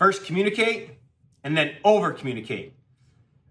First, communicate, and then over-communicate.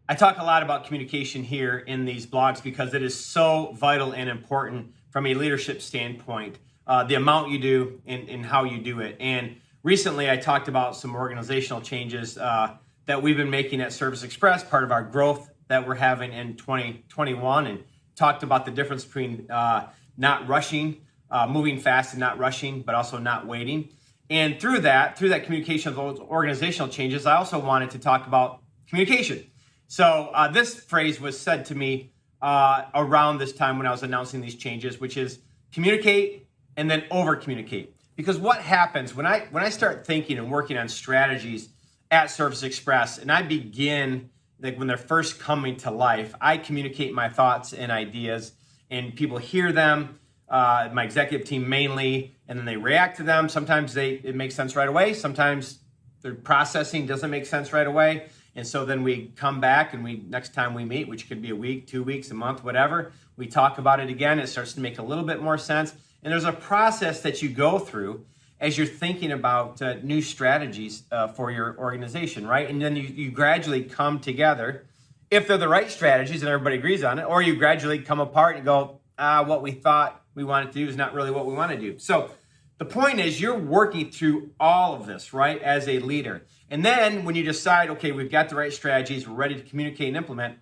I talk a lot about communication here in these blogs because it is so vital and important from a leadership standpoint, the amount you do and how you do it. And recently, I talked about some organizational changes that we've been making at Service Express, part of our growth that we're having in 2021, and talked about the difference between not rushing, moving fast and not rushing, but also not waiting. And through that communication of those organizational changes, I also wanted to talk about communication. So this phrase was said to me around this time when I was announcing these changes, which is communicate and then over communicate. Because what happens when I start thinking and working on strategies at Service Express, and I begin, like when they're first coming to life, I communicate my thoughts and ideas, and people hear them, my executive team mainly, and then they react to them. Sometimes it makes sense right away. Sometimes their processing doesn't make sense right away. And so then we come back and next time we meet, which could be a week, 2 weeks, a month, whatever, we talk about it again. It starts to make a little bit more sense. And there's a process that you go through as you're thinking about new strategies for your organization, right? And then you gradually come together, if they're the right strategies and everybody agrees on it, or you gradually come apart and go, what we thought we wanted to do is not really what we want to do. So the point is you're working through all of this, right, as a leader. And then when you decide, okay, we've got the right strategies, we're ready to communicate and implement,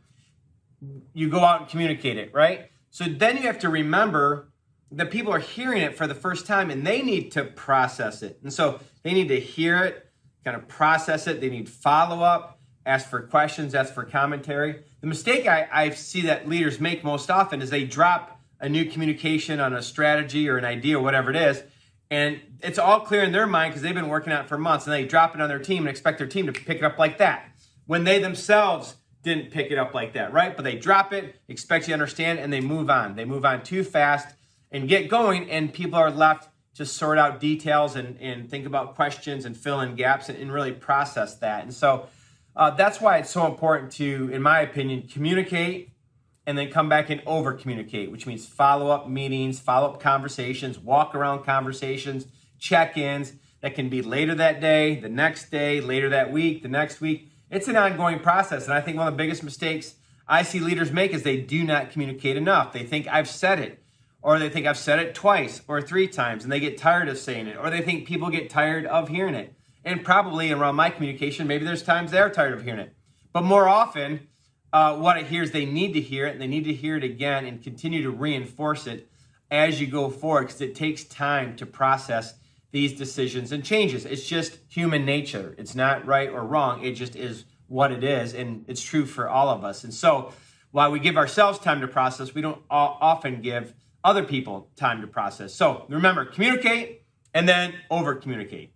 you go out and communicate it, right? So then you have to remember that people are hearing it for the first time and they need to process it. And so they need to hear it, kind of process it. They need follow-up, ask for questions, ask for commentary. The mistake I see that leaders make most often is they drop a new communication on a strategy or an idea, or whatever it is, and it's all clear in their mind because they've been working on it for months, and they drop it on their team and expect their team to pick it up like that when they themselves didn't pick it up like that, right? But they drop it, expect you to understand, and they move on. They move on too fast and get going, and people are left to sort out details and think about questions and fill in gaps and really process that. And so that's why it's so important to, in my opinion, communicate and then come back and over communicate, which means follow-up meetings, follow-up conversations, walk around conversations, check-ins that can be later that day, the next day, later that week, the next week. It's an ongoing process. And I think one of the biggest mistakes I see leaders make is they do not communicate enough. They think I've said it, or they think I've said it twice or 3 times, and they get tired of saying it, or they think people get tired of hearing it. And probably around my communication, maybe there's times they're tired of hearing it. But more often, what I hear is they need to hear it, and they need to hear it again and continue to reinforce it as you go forward, because it takes time to process these decisions and changes. It's just human nature. It's not right or wrong. It just is what it is, and it's true for all of us. And so while we give ourselves time to process, we don't often give other people time to process. So remember, communicate and then over-communicate.